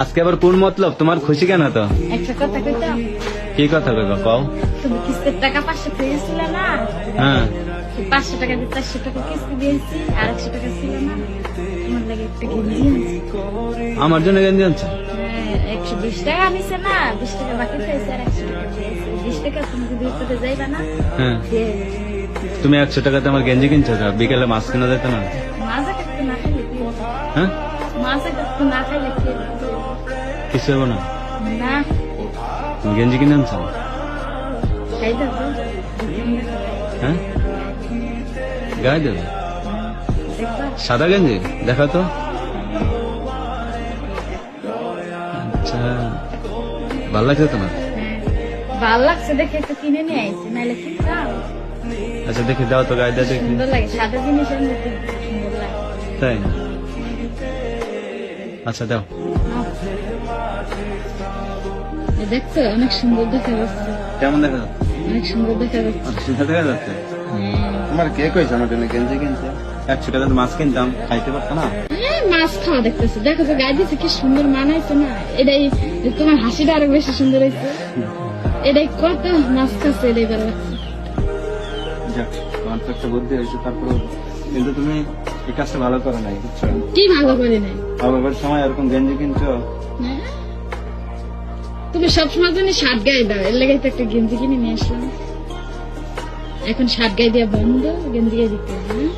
আজকে আবার কোন মতলব তোমার? খুশি কেন তো? একটা কথা কইতাম, কি কথা কইবা কও? তুমি কিস্তির টাকা 500 পেয়েছিল না? হ্যাঁ 500 টাকা দিয়ে 400 টাকা কিস্তি দিয়েছি, আর 100 টাকা ছিল না? তোমার লাগে একটা গেঞ্জি আনছি। আমার জন্য গেঞ্জি আনছো? হ্যাঁ, 120 টাকা নিছে না, 20 টাকা বাকি পেয়েছে আর 100 টাকা দিয়েছে। 20 টাকা তুমি যদি উঠতে যাইবা না, হ্যাঁ দিয়ে তুমি 100 টাকাতে আমার গেঞ্জি কিনছো তো, বিকেলে মাছ কিনা যেত না? মাজা কাটতে না খাইলে কি হবে? হ্যাঁ মাজা কাটতে না খাইলে কি হবে? কিছু হবো না। না, তুমি গেঞ্জি কিনে আনছো? খাই দাও তো। হ্যাঁ গায়ে দেবে? দেখবা? সাদা গেঞ্জি দেখা তো। আচ্ছা ভালো লাগছে তোমার? ভাল লাগছে দেখে তো কিনে নিয়ে আইছি, নাইলে কি চাও? আচ্ছা দেখি দাও তো, গায়ে দেওয়া দেখি। সুন্দর লাগে, সাদা জিনিসের মধ্যে সুন্দর লাগে। তাই? আচ্ছা দাও। দেখছো অনেক সুন্দর দেখা যাচ্ছে, কেমন দেখা যাচ্ছে? অনেক সুন্দর দেখা যাচ্ছে। সুন্দর দেখা যাচ্ছে। তোমার কে কইছে আমার জন্য গেঞ্জি কিনতে? 100 টাকা মাছ কিনতাম, খাইতে পারতো না? মাছ খাওয়া দেখতেছে, দেখো তো গায়ে দিচ্ছে কি সুন্দর মানাইছে না? এটাই তোমার হাসিটা আরো বেশি সুন্দর হয়েছে। এটাই কত মাছ খাচ্ছে, এটাই ভালো লাগছে। যাক, তোমার তো একটা বুদ্ধি হয়েছে, তারপর কিন্তু তুমি এই কাজটা ভালো করো নাই, বুঝছো? কি ভালো করে নাই? আবার সময় এরকম গেঞ্জি কিনছো। হ্যাঁ? তুমি সবসময় জন্য শার্ট গায়ে দাও, এর লেগে তো একটা গেঞ্জি কিনে নিয়ে আসলাম। এখন শার্ট গায়ে দেওয়া বন্ধ, গেঞ্জি গায়ে দিতে হবে, হ্যাঁ?